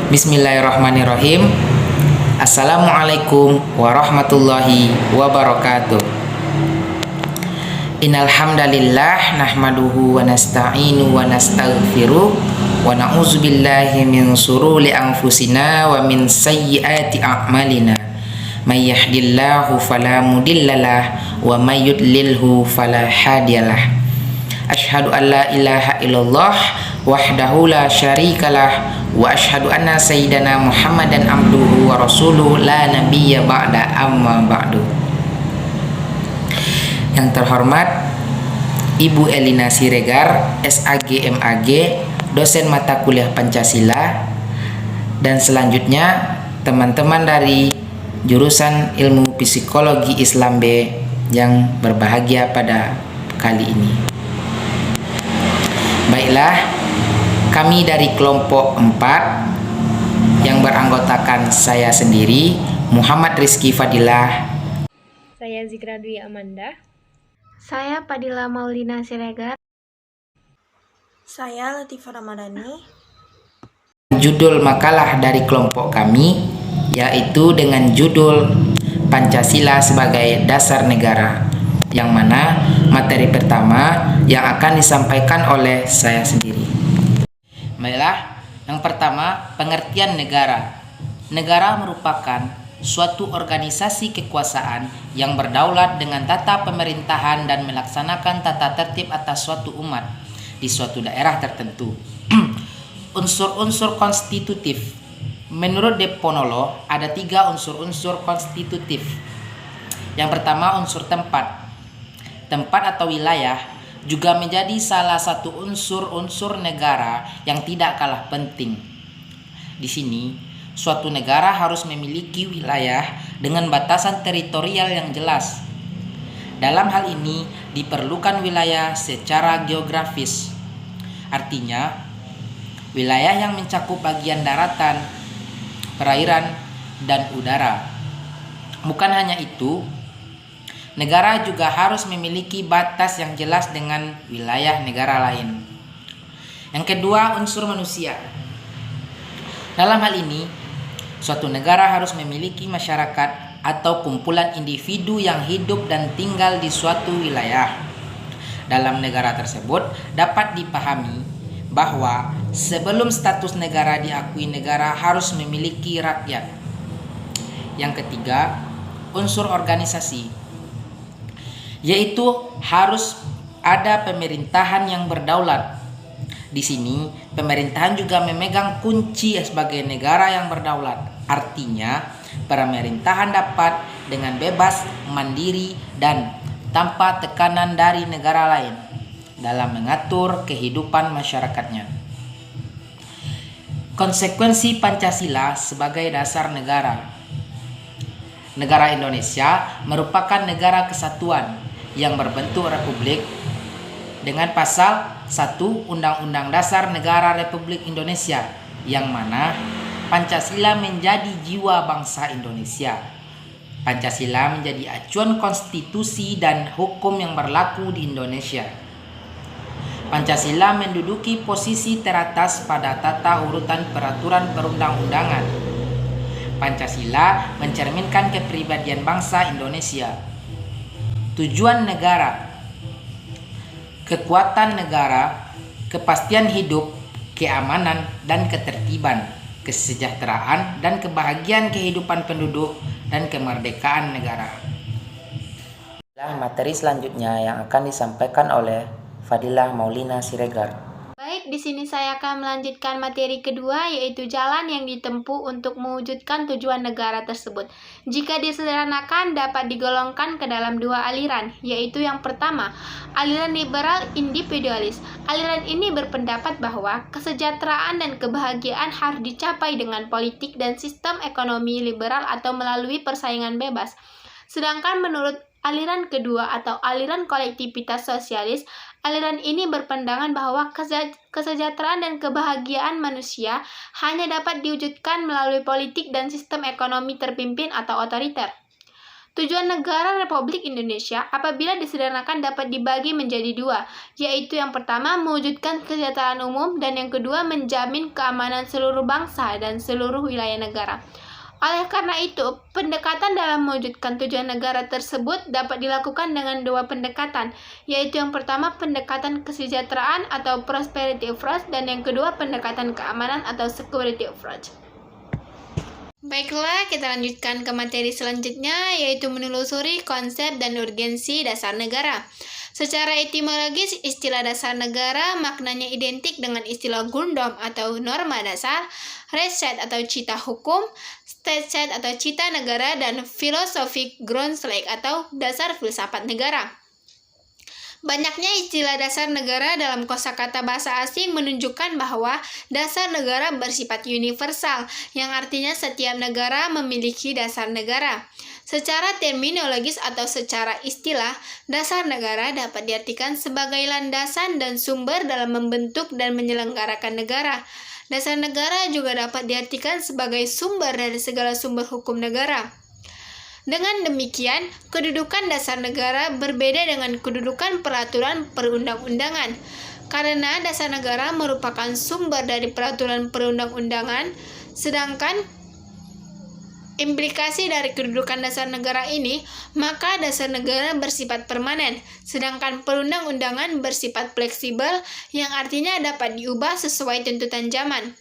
Bismillahirrahmanirrahim. Assalamualaikum warahmatullahi wabarakatuh. Innal hamdalillah nahmaduhu wa nasta'inu wa nastaghfiruh wa na'udzubillahi min shururi anfusina wa min sayyiati a'malina. May yahdihillahu fala mudhillalah wa may yudlilhu fala hadiyalah. Asyhadu an la ilaha illallah wahdahu la syarikalah wa asyhadu anna sayyidana Muhammadan abduhu wa rasuluh la nabiyya ba'da amma ba'du. Yang terhormat Ibu Elina Siregar, SAG MAG, dosen mata kuliah Pancasila, dan selanjutnya teman-teman dari jurusan Ilmu Psikologi Islam B yang berbahagia pada kali ini. Baiklah, kami dari kelompok 4 yang beranggotakan saya sendiri, Muhammad Rizky Fadilah. Saya Zikra Dwi Amanda. Saya Padilla Maulina Siregar. Saya Latifah Ramadhani. Judul makalah dari kelompok kami yaitu dengan judul Pancasila sebagai Dasar Negara, yang mana materi pertama yang akan disampaikan oleh saya sendiri. Baiklah, yang pertama, pengertian negara. Negara merupakan suatu organisasi kekuasaan yang berdaulat dengan tata pemerintahan dan melaksanakan tata tertib atas suatu umat di suatu daerah tertentu. Unsur-unsur konstitutif. Menurut Deponolo, ada 3 unsur-unsur konstitutif. Yang pertama, unsur tempat. Tempat atau wilayah juga menjadi salah satu unsur-unsur negara yang tidak kalah penting. Di sini, suatu negara harus memiliki wilayah dengan batasan teritorial yang jelas. Dalam hal ini, diperlukan wilayah secara geografis. Artinya, wilayah yang mencakup bagian daratan, perairan, dan udara. Bukan hanya itu, negara juga harus memiliki batas yang jelas dengan wilayah negara lain. Yang kedua, unsur manusia. Dalam hal ini, suatu negara harus memiliki masyarakat atau kumpulan individu yang hidup dan tinggal di suatu wilayah. Dalam negara tersebut dapat dipahami bahwa sebelum status negara diakui, negara harus memiliki rakyat. Yang ketiga, unsur organisasi, yaitu harus ada pemerintahan yang berdaulat. Di sini, pemerintahan juga memegang kunci sebagai negara yang berdaulat. Artinya, pemerintahan dapat dengan bebas, mandiri, dan tanpa tekanan dari negara lain dalam mengatur kehidupan masyarakatnya. Konsekuensi Pancasila sebagai dasar negara. Negara Indonesia merupakan negara kesatuan yang berbentuk republik dengan pasal 1 Undang-Undang Dasar Negara Republik Indonesia, yang mana Pancasila menjadi jiwa bangsa Indonesia. Pancasila menjadi acuan konstitusi dan hukum yang berlaku di Indonesia. Pancasila menduduki posisi teratas pada tata urutan peraturan perundang-undangan. Pancasila mencerminkan kepribadian bangsa Indonesia. Tujuan negara, kekuatan negara, kepastian hidup, keamanan dan ketertiban, kesejahteraan dan kebahagiaan kehidupan penduduk, dan kemerdekaan negara. Materi selanjutnya yang akan disampaikan oleh Fadilah Maulina Siregar. Baik, di sini saya akan melanjutkan materi kedua, yaitu jalan yang ditempuh untuk mewujudkan tujuan negara tersebut. Jika disederhanakan, dapat digolongkan ke dalam 2 aliran, yaitu yang pertama, aliran liberal individualis. Aliran ini berpendapat bahwa kesejahteraan dan kebahagiaan harus dicapai dengan politik dan sistem ekonomi liberal atau melalui persaingan bebas. Sedangkan menurut aliran kedua atau aliran kolektivitas sosialis, aliran ini berpandangan bahwa kesejahteraan dan kebahagiaan manusia hanya dapat diwujudkan melalui politik dan sistem ekonomi terpimpin atau otoriter. Tujuan negara Republik Indonesia apabila disederhanakan dapat dibagi menjadi dua, yaitu yang pertama mewujudkan kesejahteraan umum dan yang kedua menjamin keamanan seluruh bangsa dan seluruh wilayah negara. Oleh karena itu, pendekatan dalam mewujudkan tujuan negara tersebut dapat dilakukan dengan dua pendekatan, yaitu yang pertama pendekatan kesejahteraan atau prosperity approach dan yang kedua pendekatan keamanan atau security approach. Baiklah, kita lanjutkan ke materi selanjutnya, yaitu menelusuri konsep dan urgensi dasar negara. Secara etimologis, istilah dasar negara maknanya identik dengan istilah Grundom atau norma dasar, Rechtsstaat atau cita hukum, Staatsstaat atau cita negara, dan Philosophic Grundslag atau dasar filsafat negara. Banyaknya istilah dasar negara dalam kosakata bahasa asing menunjukkan bahwa dasar negara bersifat universal, yang artinya setiap negara memiliki dasar negara. Secara terminologis atau secara istilah, dasar negara dapat diartikan sebagai landasan dan sumber dalam membentuk dan menyelenggarakan negara. Dasar negara juga dapat diartikan sebagai sumber dari segala sumber hukum negara. Dengan demikian, kedudukan dasar negara berbeda dengan kedudukan peraturan perundang-undangan. Karena dasar negara merupakan sumber dari peraturan perundang-undangan, sedangkan implikasi dari kedudukan dasar negara ini, maka dasar negara bersifat permanen, sedangkan perundang-undangan bersifat fleksibel, yang artinya dapat diubah sesuai tuntutan zaman.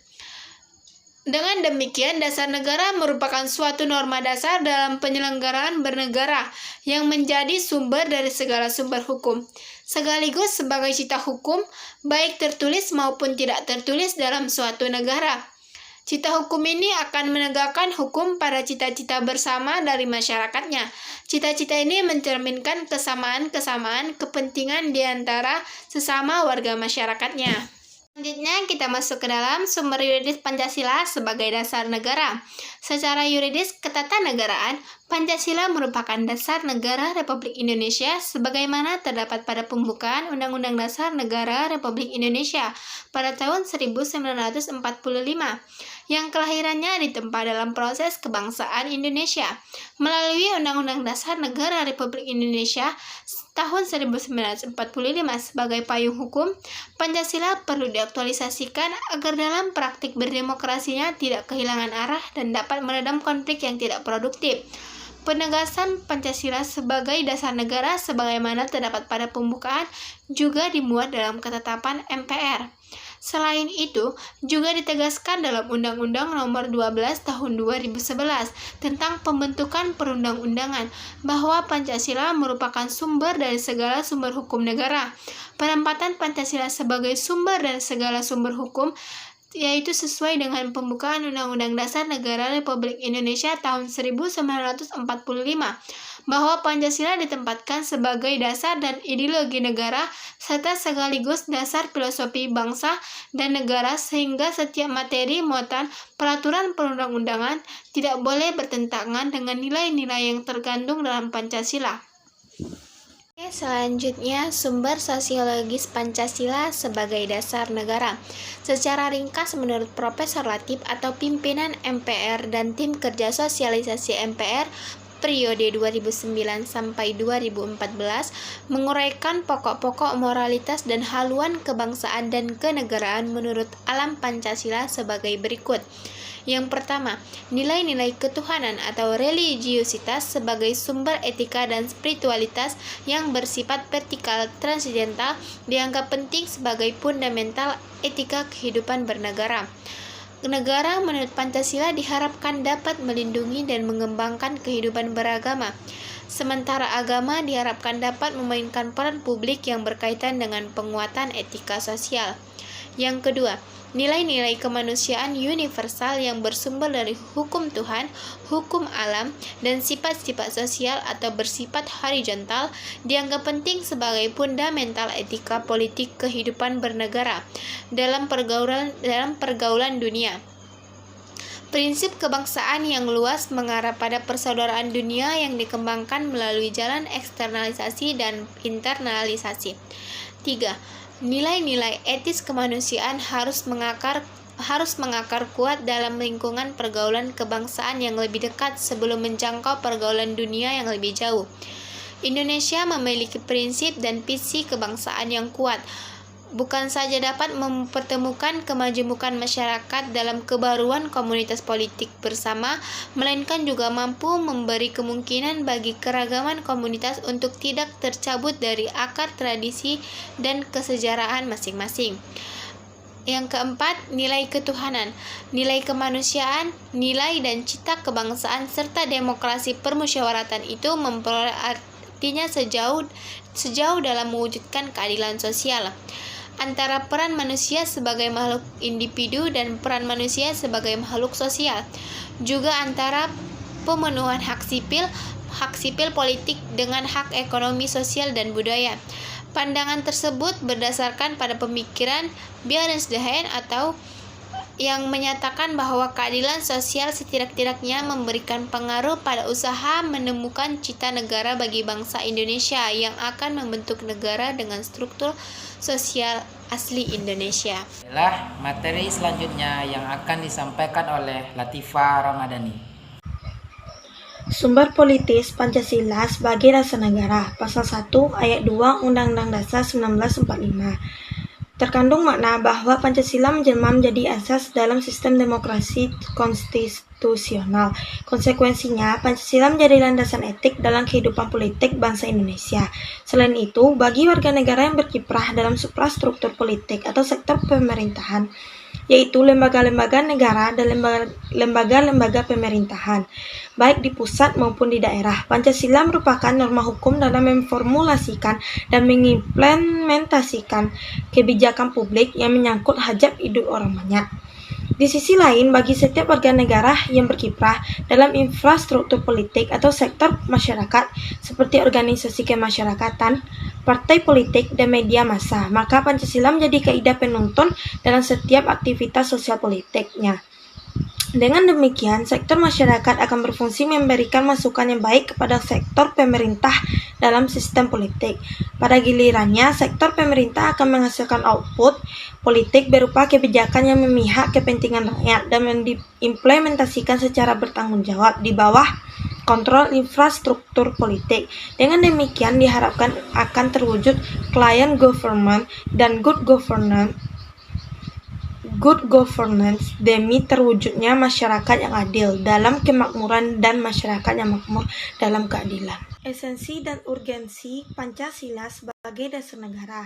Dengan demikian, dasar negara merupakan suatu norma dasar dalam penyelenggaraan bernegara yang menjadi sumber dari segala sumber hukum, sekaligus sebagai cita hukum, baik tertulis maupun tidak tertulis dalam suatu negara. Cita hukum ini akan menegakkan hukum pada cita-cita bersama dari masyarakatnya. Cita-cita ini mencerminkan kesamaan-kesamaan kepentingan di antara sesama warga masyarakatnya. Selanjutnya kita masuk ke dalam sumber yuridis Pancasila sebagai dasar negara. Secara yuridis ketatanegaraan, Pancasila merupakan dasar negara Republik Indonesia sebagaimana terdapat pada pembukaan Undang-Undang Dasar Negara Republik Indonesia pada tahun 1945, yang kelahirannya ditempa dalam proses kebangsaan Indonesia. Melalui Undang-Undang Dasar Negara Republik Indonesia tahun 1945 sebagai payung hukum, Pancasila perlu diaktualisasikan agar dalam praktik berdemokrasinya tidak kehilangan arah dan dapat meredam konflik yang tidak produktif. Penegasan Pancasila sebagai dasar negara sebagaimana terdapat pada pembukaan juga dimuat dalam ketetapan MPR. Selain itu, juga ditegaskan dalam Undang-Undang Nomor 12 Tahun 2011 tentang pembentukan perundang-undangan bahwa Pancasila merupakan sumber dari segala sumber hukum negara. Penempatan Pancasila sebagai sumber dari segala sumber hukum yaitu sesuai dengan pembukaan Undang-Undang Dasar Negara Republik Indonesia tahun 1945, bahwa Pancasila ditempatkan sebagai dasar dan ideologi negara serta sekaligus dasar filosofi bangsa dan negara, sehingga setiap materi muatan peraturan perundang-undangan tidak boleh bertentangan dengan nilai-nilai yang terkandung dalam Pancasila. Selanjutnya, sumber sosiologis Pancasila sebagai dasar negara. Secara ringkas, menurut Profesor Latif atau pimpinan MPR dan tim kerja sosialisasi MPR periode 2009 sampai 2014, menguraikan pokok-pokok moralitas dan haluan kebangsaan dan kenegaraan menurut alam Pancasila sebagai berikut. Yang pertama, nilai-nilai ketuhanan atau religiusitas sebagai sumber etika dan spiritualitas yang bersifat vertikal transidental dianggap penting sebagai fundamental etika kehidupan bernegara. Negara menurut Pancasila diharapkan dapat melindungi dan mengembangkan kehidupan beragama, sementara agama diharapkan dapat memainkan peran publik yang berkaitan dengan penguatan etika sosial. Yang kedua, nilai-nilai kemanusiaan universal yang bersumber dari hukum Tuhan, hukum alam, dan sifat-sifat sosial atau bersifat horizontal dianggap penting sebagai fundamental etika politik kehidupan bernegara dalam pergaulan dunia. Prinsip kebangsaan yang luas mengarah pada persaudaraan dunia yang dikembangkan melalui jalan eksternalisasi dan internalisasi. 3. Nilai-nilai etis kemanusiaan harus mengakar harus mengakar kuat dalam lingkungan pergaulan kebangsaan yang lebih dekat sebelum menjangkau pergaulan dunia yang lebih jauh. Indonesia memiliki prinsip dan visi kebangsaan yang kuat, bukan saja dapat mempertemukan kemajemukan masyarakat dalam kebaruan komunitas politik bersama, melainkan juga mampu memberi kemungkinan bagi keragaman komunitas untuk tidak tercabut dari akar tradisi dan kesejarahan masing-masing. Yang keempat, nilai ketuhanan, nilai kemanusiaan, nilai dan cita kebangsaan, serta demokrasi permusyawaratan itu memperoleh artinya sejauh dalam mewujudkan keadilan sosial antara peran manusia sebagai makhluk individu dan peran manusia sebagai makhluk sosial, juga antara pemenuhan hak sipil politik dengan hak ekonomi sosial dan budaya. Pandangan tersebut berdasarkan pada pemikiran Bjarne atau yang menyatakan bahwa keadilan sosial setidak-tidaknya memberikan pengaruh pada usaha menemukan cita negara bagi bangsa Indonesia yang akan membentuk negara dengan struktur sosial asli Indonesia. Adalah materi selanjutnya yang akan disampaikan oleh Latifah Ramadhani. Sumber politis Pancasila sebagai dasar negara, Pasal 1 Ayat 2 Undang-Undang Dasar 1945. Terkandung makna bahwa Pancasila menjelma menjadi asas dalam sistem demokrasi konstitusional. Konsekuensinya, Pancasila menjadi landasan etik dalam kehidupan politik bangsa Indonesia. Selain itu, bagi warga negara yang berkiprah dalam suprastruktur politik atau sektor pemerintahan, yaitu lembaga-lembaga negara dan lembaga-lembaga pemerintahan, baik di pusat maupun di daerah. Pancasila merupakan norma hukum dalam memformulasikan dan mengimplementasikan kebijakan publik yang menyangkut hajat hidup orang banyak. Di sisi lain, bagi setiap warga negara yang berkiprah dalam infrastruktur politik atau sektor masyarakat seperti organisasi kemasyarakatan, partai politik, dan media massa, maka Pancasila menjadi kaidah penuntun dalam setiap aktivitas sosial politiknya. Dengan demikian, sektor masyarakat akan berfungsi memberikan masukan yang baik kepada sektor pemerintah dalam sistem politik. Pada gilirannya, sektor pemerintah akan menghasilkan output politik berupa kebijakan yang memihak kepentingan rakyat dan diimplementasikan secara bertanggung jawab di bawah kontrol infrastruktur politik. Dengan demikian, diharapkan akan terwujud client government dan good governance demi terwujudnya masyarakat yang adil dalam kemakmuran dan masyarakat yang makmur dalam keadilan. Esensi dan urgensi Pancasila sebagai dasar negara.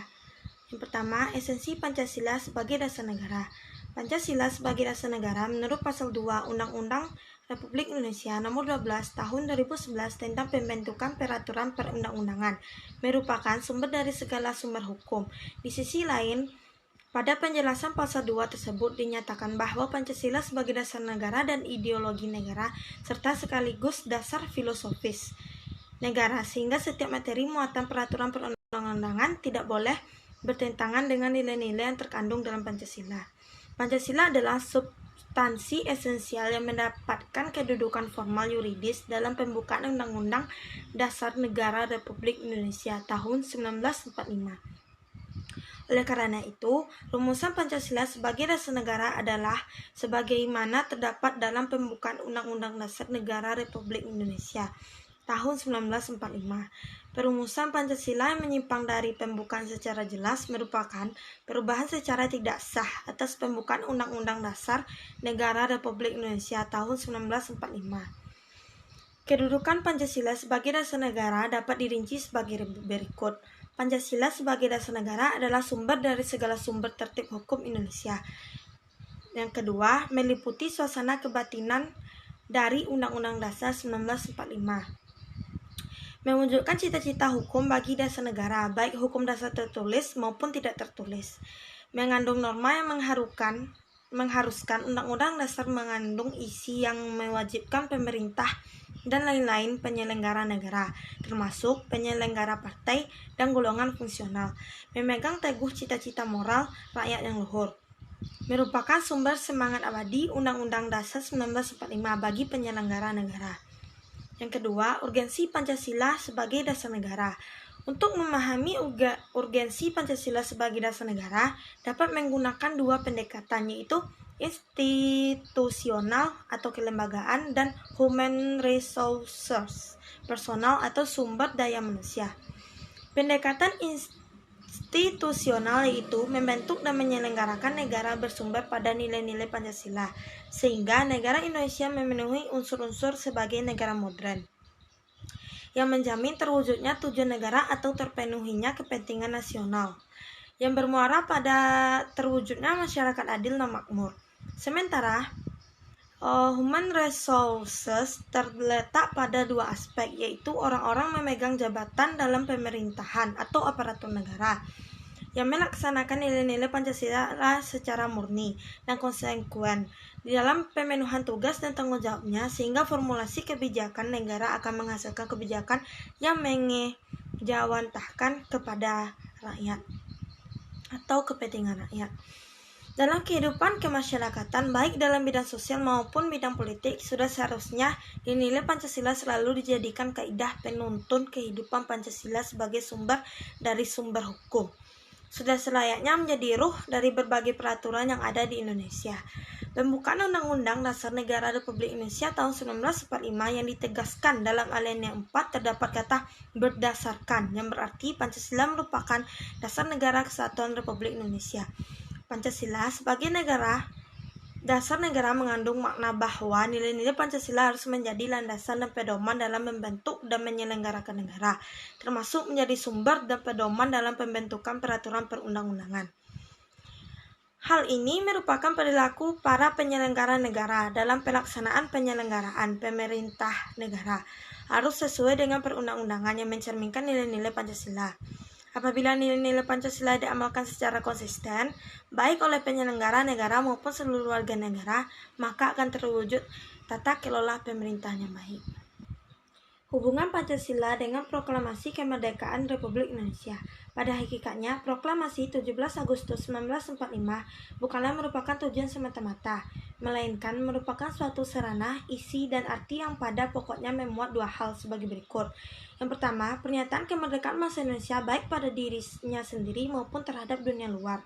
Yang pertama, esensi Pancasila sebagai dasar negara. Pancasila sebagai dasar negara menurut Pasal 2 Undang-Undang Republik Indonesia Nomor 12 Tahun 2011 tentang pembentukan peraturan perundang-undangan merupakan sumber dari segala sumber hukum. Di sisi lain, pada penjelasan Pasal 2 tersebut dinyatakan bahwa Pancasila sebagai dasar negara dan ideologi negara serta sekaligus dasar filosofis negara, sehingga setiap materi muatan peraturan perundang-undangan tidak boleh bertentangan dengan nilai-nilai yang terkandung dalam Pancasila. Pancasila adalah substansi esensial yang mendapatkan kedudukan formal yuridis dalam pembukaan Undang-Undang Dasar Negara Republik Indonesia tahun 1945. Oleh karena itu, rumusan Pancasila sebagai dasar negara adalah sebagaimana terdapat dalam pembukaan Undang-Undang Dasar Negara Republik Indonesia tahun 1945. Perumusan Pancasila yang menyimpang dari pembukaan secara jelas merupakan perubahan secara tidak sah atas pembukaan Undang-Undang Dasar Negara Republik Indonesia tahun 1945. Kedudukan Pancasila sebagai dasar negara dapat dirinci sebagai berikut. Pancasila sebagai dasar negara adalah sumber dari segala sumber tertib hukum Indonesia. Yang kedua, meliputi suasana kebatinan dari Undang-Undang Dasar 1945. Mewujudkan cita-cita hukum bagi dasar negara, baik hukum dasar tertulis maupun tidak tertulis. Mengandung norma yang mengharuskan Undang-Undang Dasar mengandung isi yang mewajibkan pemerintah dan lain-lain penyelenggara negara, termasuk penyelenggara partai dan golongan fungsional, memegang teguh cita-cita moral rakyat yang luhur. Merupakan sumber semangat abadi Undang-Undang Dasar 1945 bagi penyelenggara negara. Yang kedua, urgensi Pancasila sebagai dasar negara. Untuk memahami urgensi Pancasila sebagai dasar negara, dapat menggunakan dua pendekatan, yaitu institusional atau kelembagaan, dan human resources, personal atau sumber daya manusia. Pendekatan institusional yaitu membentuk dan menyelenggarakan negara bersumber pada nilai-nilai Pancasila, sehingga negara Indonesia memenuhi unsur-unsur sebagai negara modern yang menjamin terwujudnya tujuan negara atau terpenuhinya kepentingan nasional, yang bermuara pada terwujudnya masyarakat adil dan makmur. Sementara human resources terletak pada dua aspek, yaitu orang-orang memegang jabatan dalam pemerintahan atau aparatur negara yang melaksanakan nilai-nilai Pancasila secara murni dan konsekuen di dalam pemenuhan tugas dan tanggung jawabnya, sehingga formulasi kebijakan negara akan menghasilkan kebijakan yang mengejawantahkan kepada rakyat atau kepentingan rakyat. Dalam kehidupan kemasyarakatan, baik dalam bidang sosial maupun bidang politik, sudah seharusnya nilai Pancasila selalu dijadikan kaidah penuntun kehidupan Pancasila sebagai sumber dari sumber hukum. Sudah selayaknya menjadi ruh dari berbagai peraturan yang ada di Indonesia. Pembukaan Undang-Undang Dasar Negara Republik Indonesia tahun 1945 yang ditegaskan dalam alinea 4 terdapat kata berdasarkan, yang berarti Pancasila merupakan dasar negara kesatuan Republik Indonesia. Pancasila sebagai dasar negara mengandung makna bahwa nilai-nilai Pancasila harus menjadi landasan dan pedoman dalam membentuk dan menyelenggarakan negara, termasuk menjadi sumber dan pedoman dalam pembentukan peraturan perundang-undangan. Hal ini merupakan perilaku para penyelenggara negara dalam pelaksanaan penyelenggaraan pemerintah negara, harus sesuai dengan perundang-undangan yang mencerminkan nilai-nilai Pancasila. Apabila nilai-nilai Pancasila diamalkan secara konsisten, baik oleh penyelenggara negara maupun seluruh warga negara, maka akan terwujud tata kelola pemerintahan yang baik. Hubungan Pancasila dengan Proklamasi Kemerdekaan Republik Indonesia. Pada hakikatnya, Proklamasi 17 Agustus 1945 bukanlah merupakan tujuan semata-mata, melainkan merupakan suatu sarana, isi, dan arti yang pada pokoknya memuat dua hal sebagai berikut. Yang pertama, pernyataan kemerdekaan bangsa Indonesia baik pada dirinya sendiri maupun terhadap dunia luar.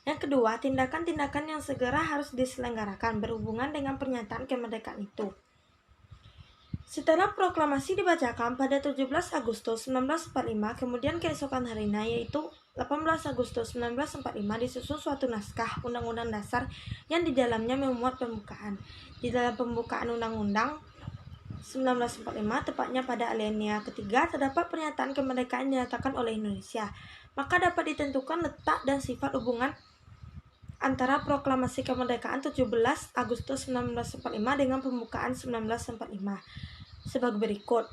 Yang kedua, tindakan-tindakan yang segera harus diselenggarakan berhubungan dengan pernyataan kemerdekaan itu. Setelah proklamasi dibacakan pada 17 Agustus 1945, kemudian keesokan harinya yaitu 18 Agustus 1945 disusun suatu naskah Undang-Undang Dasar yang di dalamnya memuat pembukaan. Di dalam pembukaan Undang-Undang 1945, tepatnya pada alinea ketiga, terdapat pernyataan kemerdekaan yang dinyatakan oleh Indonesia. Maka dapat ditentukan letak dan sifat hubungan antara proklamasi kemerdekaan 17 Agustus 1945 dengan pembukaan 1945 sebagai berikut.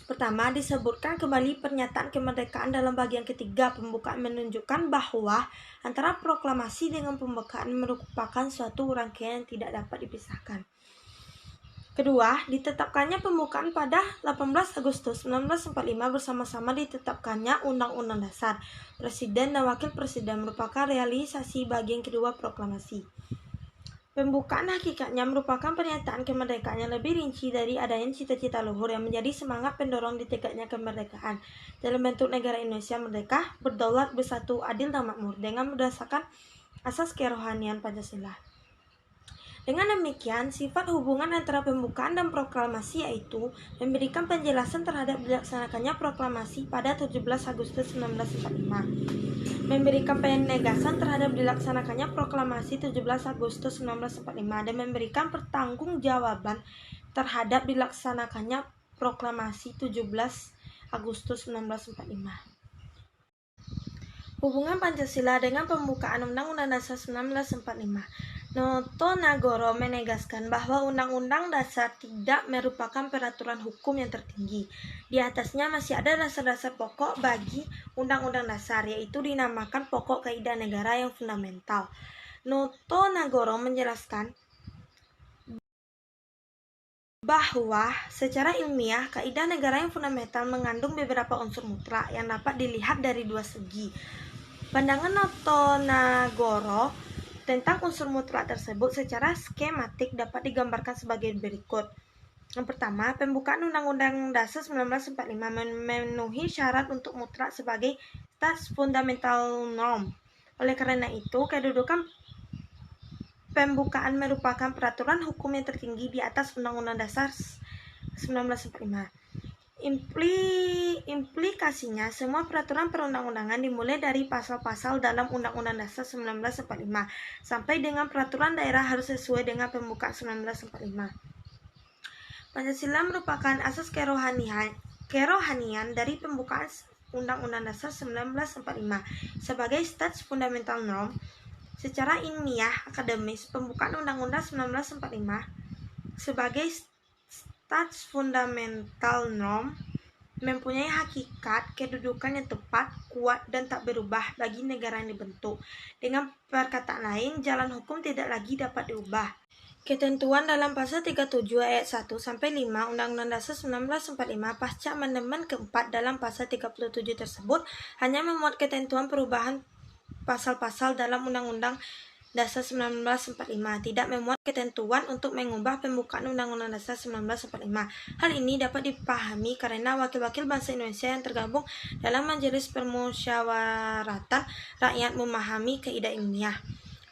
Pertama, disebutkan kembali pernyataan kemerdekaan dalam bagian ketiga. Pembukaan menunjukkan bahwa antara proklamasi dengan pembukaan merupakan suatu rangkaian yang tidak dapat dipisahkan. Kedua, ditetapkannya pembukaan pada 18 Agustus 1945 bersama-sama ditetapkannya Undang-Undang Dasar. Presiden dan Wakil Presiden merupakan realisasi bagian kedua proklamasi. Pembukaan hakikatnya merupakan pernyataan kemerdekaan yang lebih rinci dari adanya cita-cita luhur yang menjadi semangat pendorong ditegaknya kemerdekaan dalam bentuk negara Indonesia merdeka, berdaulat, bersatu, adil, dan makmur dengan berdasarkan asas kerohanian Pancasila. Dengan demikian, sifat hubungan antara pembukaan dan proklamasi yaitu memberikan penjelasan terhadap dilaksanakannya proklamasi pada 17 Agustus 1945, memberikan penegasan terhadap dilaksanakannya proklamasi 17 Agustus 1945, dan memberikan pertanggungjawaban terhadap dilaksanakannya proklamasi 17 Agustus 1945. Hubungan Pancasila dengan pembukaan Undang-Undang Dasar 1945. Noto Nagoro menegaskan bahwa Undang-Undang Dasar tidak merupakan peraturan hukum yang tertinggi. Di atasnya masih ada dasar-dasar pokok bagi Undang-Undang Dasar, yaitu dinamakan pokok kaidah negara yang fundamental. Noto Nagoro menjelaskan bahwa secara ilmiah, kaidah negara yang fundamental mengandung beberapa unsur mutlak yang dapat dilihat dari dua segi. Pandangan Noto Nagoro tentang unsur mutlak tersebut secara skematik dapat digambarkan sebagai berikut. Yang pertama, pembukaan Undang-Undang Dasar 1945 memenuhi syarat untuk mutlak sebagai stats fundamental norm. Oleh karena itu, kedudukan pembukaan merupakan peraturan hukum yang tertinggi di atas Undang-Undang Dasar 1945. Implikasinya, semua peraturan perundang-undangan dimulai dari pasal-pasal dalam Undang-Undang Dasar 1945 sampai dengan peraturan daerah harus sesuai dengan pembukaan 1945. Pancasila merupakan asas kerohanian dari pembukaan Undang-Undang Dasar 1945 sebagai stats fundamental norm. Secara ilmiah akademis, pembukaan Undang-Undang 1945 sebagai stats fundamental norm mempunyai hakikat kedudukan yang tepat, kuat, dan tak berubah bagi negara yang dibentuk. Dengan perkataan lain, jalan hukum tidak lagi dapat diubah. Ketentuan dalam pasal 37 ayat 1 sampai 5 Undang-Undang Dasar 1945 pasca amandemen keempat dalam pasal 37 tersebut hanya memuat ketentuan perubahan pasal-pasal dalam Undang-Undang Dasar 1945, tidak memuat ketentuan untuk mengubah pembukaan Undang-Undang Dasar 1945. Hal ini dapat dipahami karena wakil-wakil bangsa Indonesia yang tergabung dalam Majelis Permusyawaratan Rakyat memahami kaidah ilmiah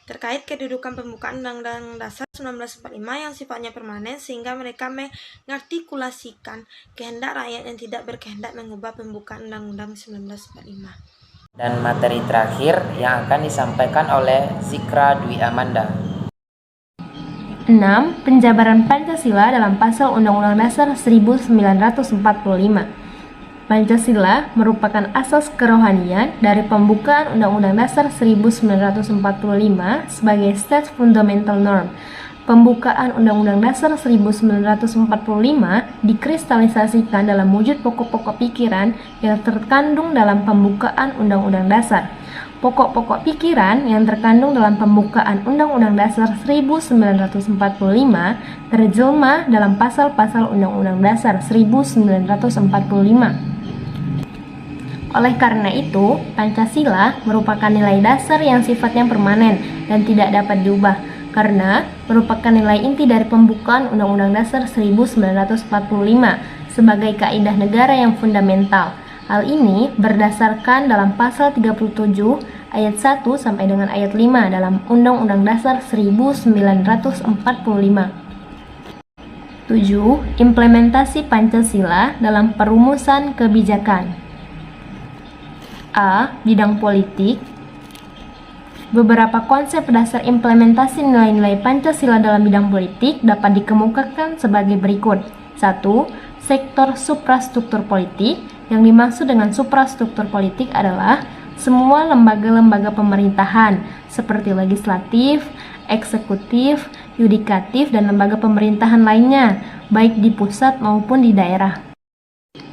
terkait kedudukan pembukaan Undang-Undang Dasar 1945 yang sifatnya permanen, sehingga mereka mengartikulasikan kehendak rakyat yang tidak berkehendak mengubah pembukaan Undang-Undang 1945. Dan materi terakhir yang akan disampaikan oleh Zikra Dwi Amanda. 6. Penjabaran Pancasila dalam pasal Undang-Undang Dasar 1945. Pancasila merupakan asas kerohanian dari pembukaan Undang-Undang Dasar 1945 sebagai stats fundamental norm. Pembukaan Undang-Undang Dasar 1945 dikristalisasikan dalam wujud pokok-pokok pikiran yang terkandung dalam pembukaan Undang-Undang Dasar. Pokok-pokok pikiran yang terkandung dalam pembukaan Undang-Undang Dasar 1945 terjelma dalam pasal-pasal Undang-Undang Dasar 1945. Oleh karena itu, Pancasila merupakan nilai dasar yang sifatnya permanen dan tidak dapat diubah, karena merupakan nilai inti dari pembukaan Undang-Undang Dasar 1945 sebagai kaidah negara yang fundamental. Hal ini berdasarkan dalam pasal 37 ayat 1 sampai dengan ayat 5 dalam Undang-Undang Dasar 1945. 7. Implementasi Pancasila dalam perumusan kebijakan. A. Bidang politik. Beberapa konsep dasar implementasi nilai-nilai Pancasila dalam bidang politik dapat dikemukakan sebagai berikut. 1. Sektor suprastruktur politik. Yang dimaksud dengan suprastruktur politik adalah semua lembaga-lembaga pemerintahan seperti legislatif, eksekutif, yudikatif, dan lembaga pemerintahan lainnya, baik di pusat maupun di daerah.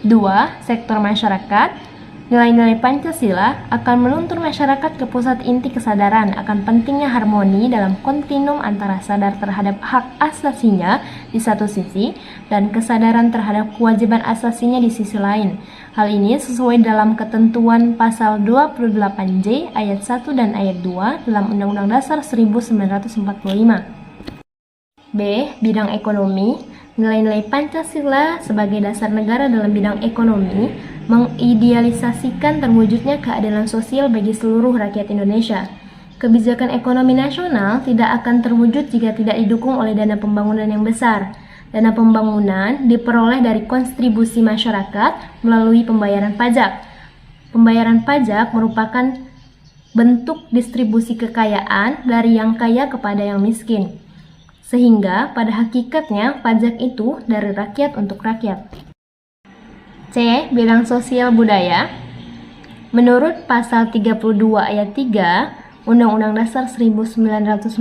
2. Sektor masyarakat. Nilai-nilai Pancasila akan menuntun masyarakat ke pusat inti kesadaran akan pentingnya harmoni dalam kontinum antara sadar terhadap hak asasinya di satu sisi dan kesadaran terhadap kewajiban asasinya di sisi lain. Hal ini sesuai dalam ketentuan pasal 28J ayat 1 dan ayat 2 dalam Undang-Undang Dasar 1945. B. Bidang ekonomi. Nilai-nilai Pancasila sebagai dasar negara dalam bidang ekonomi mengidealisasikan terwujudnya keadilan sosial bagi seluruh rakyat Indonesia. Kebijakan ekonomi nasional tidak akan terwujud jika tidak didukung oleh dana pembangunan yang besar. Dana pembangunan diperoleh dari kontribusi masyarakat melalui pembayaran pajak. Pembayaran pajak merupakan bentuk distribusi kekayaan dari yang kaya kepada yang miskin. Sehingga pada hakikatnya pajak itu dari rakyat untuk rakyat. C. Bidang sosial budaya. Menurut pasal 32 ayat 3 Undang-Undang Dasar 1945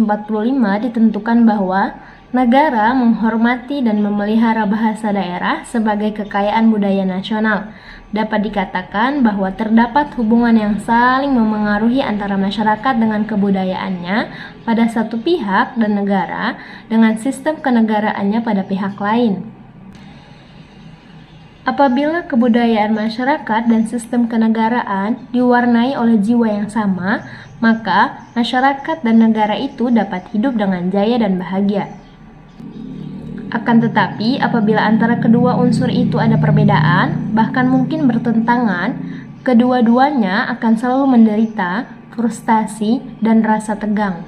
ditentukan bahwa negara menghormati dan memelihara bahasa daerah sebagai kekayaan budaya nasional. Dapat dikatakan bahwa terdapat hubungan yang saling memengaruhi antara masyarakat dengan kebudayaannya pada satu pihak dan negara dengan sistem kenegaraannya pada pihak lain. Apabila kebudayaan masyarakat dan sistem kenegaraan diwarnai oleh jiwa yang sama, maka masyarakat dan negara itu dapat hidup dengan jaya dan bahagia. Akan tetapi, apabila antara kedua unsur itu ada perbedaan, bahkan mungkin bertentangan, kedua-duanya akan selalu menderita frustasi dan rasa tegang.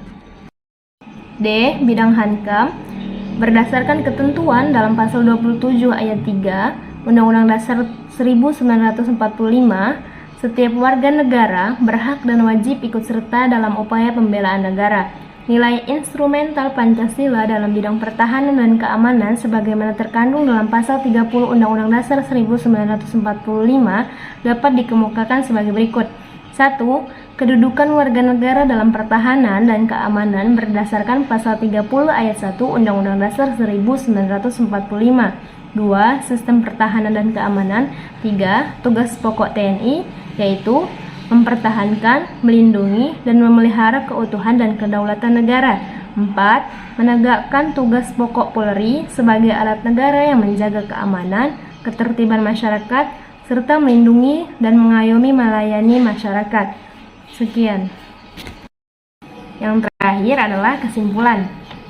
D. Bidang Hankam. Berdasarkan ketentuan dalam pasal 27 ayat 3 Undang-Undang Dasar 1945, setiap warga negara berhak dan wajib ikut serta dalam upaya pembelaan negara. Nilai instrumental Pancasila dalam bidang pertahanan dan keamanan sebagaimana terkandung dalam pasal 30 Undang-Undang Dasar 1945 dapat dikemukakan sebagai berikut. 1. Kedudukan warga negara dalam pertahanan dan keamanan berdasarkan pasal 30 ayat 1 Undang-Undang Dasar 1945. 2. Sistem pertahanan dan keamanan. 3. Tugas pokok TNI, yaitu mempertahankan, melindungi, dan memelihara keutuhan dan kedaulatan negara. 4. Menegakkan tugas pokok Polri sebagai alat negara yang menjaga keamanan, ketertiban masyarakat, serta melindungi dan mengayomi melayani masyarakat. Sekian. Yang terakhir adalah kesimpulan.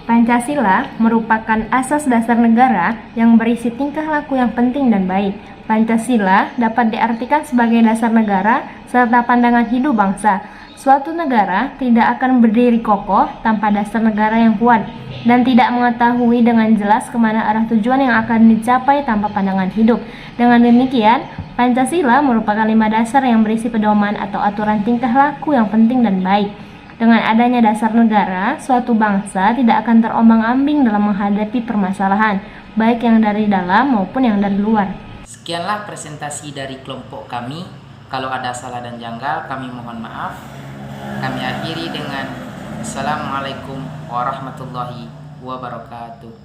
Pancasila merupakan asas dasar negara yang berisi tingkah laku yang penting dan baik. Pancasila dapat diartikan sebagai dasar negara serta pandangan hidup bangsa. Suatu negara tidak akan berdiri kokoh tanpa dasar negara yang kuat dan tidak mengetahui dengan jelas kemana arah tujuan yang akan dicapai tanpa pandangan hidup. Dengan demikian, Pancasila merupakan 5 dasar yang berisi pedoman atau aturan tingkah laku yang penting dan baik. Dengan adanya dasar negara, suatu bangsa tidak akan terombang-ambing dalam menghadapi permasalahan, baik yang dari dalam maupun yang dari luar. Sekianlah presentasi dari kelompok kami. Kalau ada salah dan janggal, kami mohon maaf. Kami akhiri dengan Assalamualaikum warahmatullahi wabarakatuh.